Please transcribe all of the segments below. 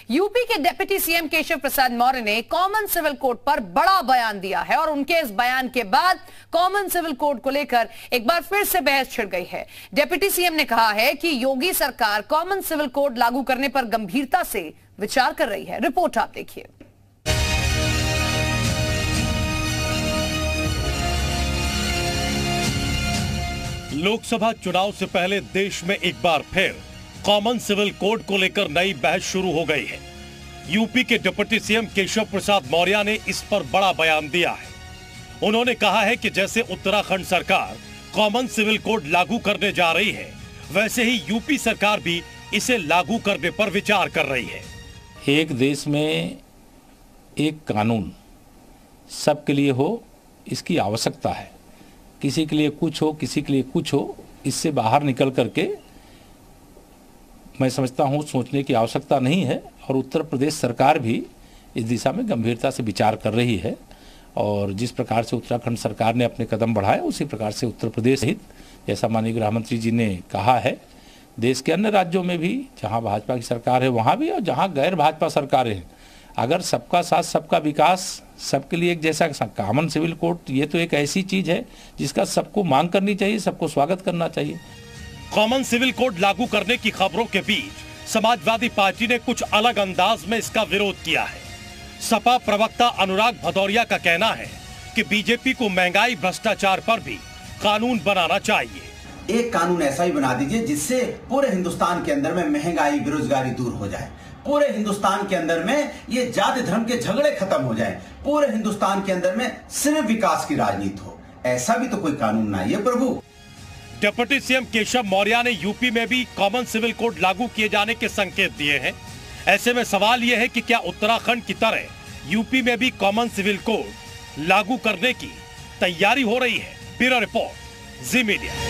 UP के deputy CM Keshav Prasad Maurya ने common civil code पर बड़ा बयान दिया है और उनके इस बयान के बाद कॉमन सिविल कोड को लेकर एक बार फिर से बहस छिड़ गई है। डिप्टी सीएम ने कहा है कि योगी सरकार कॉमन सिविल कोड लागू करने पर गंभीरता से विचार कर रही है। रिपोर्ट आप देखिए। लोकसभा चुनाव से पहले देश में एक बार फिर कॉमन सिविल कोड को लेकर नई बहस शुरू हो गई है। यूपी के डिप्टी सीएम केशव प्रसाद मौर्य ने इस पर बड़ा बयान दिया है। उन्होंने कहा है कि जैसे उत्तराखंड सरकार कॉमन सिविल कोड लागू करने जा रही है, वैसे ही यूपी सरकार भी इसे लागू करने पर विचार कर रही है। एक देश में एक कानून सबके लिए हो, इसकी आवश्यकता है। किसी के लिए कुछ हो, किसी के लिए कुछ हो, इससे बाहर निकल करके मैं समझता हूँ सोचने की आवश्यकता नहीं है। और उत्तर प्रदेश सरकार भी इस दिशा में गंभीरता से विचार कर रही है और जिस प्रकार से उत्तराखंड सरकार ने अपने कदम बढ़ाए, उसी प्रकार से उत्तर प्रदेश सहित, जैसा माननीय गृह मंत्री जी ने कहा है, देश के अन्य राज्यों में भी जहाँ भाजपा की सरकार है वहाँ भी, और जहाँ गैर भाजपा सरकारें हैं, अगर सबका साथ सबका विकास, सबके लिए एक जैसा कॉमन सिविल कोड, ये तो एक ऐसी चीज है जिसका सबको मांग करनी चाहिए, सबको स्वागत करना चाहिए। कॉमन सिविल कोड लागू करने की खबरों के बीच समाजवादी पार्टी ने कुछ अलग अंदाज में इसका विरोध किया है। सपा प्रवक्ता अनुराग भदौरिया का कहना है कि बीजेपी को महंगाई भ्रष्टाचार पर भी कानून बनाना चाहिए। एक कानून ऐसा ही बना दीजिए जिससे पूरे हिंदुस्तान के अंदर में महंगाई, बेरोजगारी दूर हो जाए। पूरे हिंदुस्तान के अंदर में ये जाति धर्म के झगड़े खत्म हो जाएं। पूरे हिंदुस्तान के अंदर में सिर्फ विकास की राजनीति हो। ऐसा भी तो कोई कानून ना है प्रभु। डिप्टी सीएम केशव मौर्य ने यूपी में भी कॉमन सिविल कोड लागू किए जाने के संकेत दिए हैं। ऐसे में सवाल यह है कि क्या उत्तराखंड की तरह यूपी में भी कॉमन सिविल कोड लागू करने की तैयारी हो रही है। ब्यूरो रिपोर्ट, जी मीडिया।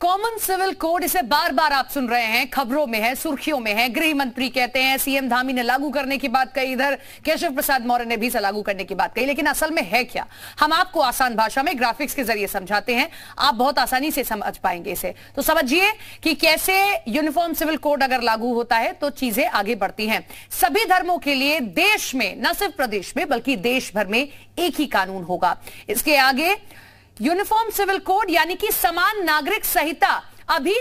कॉमन सिविल कोड, इसे बार बार आप सुन रहे हैं, खबरों में है, सुर्खियों में है। गृह मंत्री कहते हैं, सीएम धामी ने लागू करने की बात कही, इधर केशव प्रसाद मौर्य ने भी इसे लागू करने की बात कही। लेकिन असल में है क्या, हम आपको आसान भाषा में ग्राफिक्स के जरिए समझाते हैं, आप बहुत आसानी से समझ पाएंगे इसे। तो समझिए कि कैसे यूनिफॉर्म सिविल कोड अगर लागू होता है तो चीजें आगे बढ़ती हैं। सभी धर्मों के लिए देश में, न सिर्फ प्रदेश में बल्कि देश भर में एक ही कानून होगा। इसके आगे यूनिफॉर्म सिविल कोड यानी कि समान नागरिक संहिता। अभी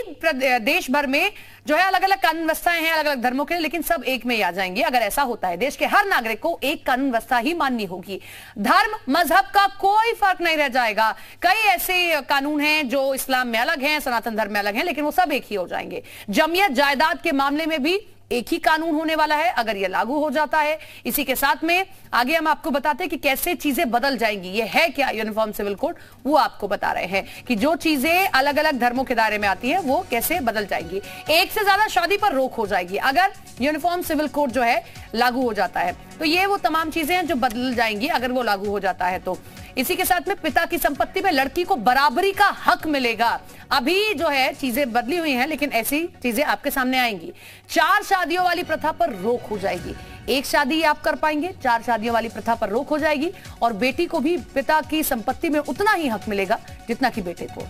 देश भर में जो है अलग अलग कानून व्यवस्थाएं हैं अलग अलग धर्मों के लिए, लेकिन सब एक में ही आ जाएंगे। अगर ऐसा होता है, देश के हर नागरिक को एक कानून व्यवस्था ही माननी होगी। धर्म मजहब का कोई फर्क नहीं रह जाएगा। कई ऐसे कानून हैं जो इस्लाम में अलग हैं, सनातन धर्म में अलग हैं, लेकिन वो सब एक ही हो जाएंगे। जमीयत जायदाद के मामले में भी एक ही कानून होने वाला है अगर यह लागू हो जाता है। इसी के साथ में आगे हम आपको बताते हैं कि कैसे चीजें बदल जाएंगी। यह है क्या यूनिफॉर्म सिविल कोड, वो आपको बता रहे हैं कि जो चीजें अलग अलग धर्मों के दायरे में आती है वो कैसे बदल जाएंगी। एक से ज्यादा शादी पर रोक हो जाएगी अगर यूनिफॉर्म सिविल कोड जो है लागू हो जाता है। तो ये वो तमाम चीजें हैं जो बदल जाएंगी अगर वो लागू हो जाता है तो। इसी के साथ में पिता की संपत्ति में लड़की को बराबरी का हक मिलेगा। अभी जो है चीजें बदली हुई हैं, लेकिन ऐसी चीजें आपके सामने आएंगी। 4 शादियों वाली प्रथा पर रोक हो जाएगी। एक शादी आप कर पाएंगे, 4 शादियों वाली प्रथा पर रोक हो जाएगी और बेटी को भी पिता की संपत्ति में उतना ही हक मिलेगा जितना कि बेटे को।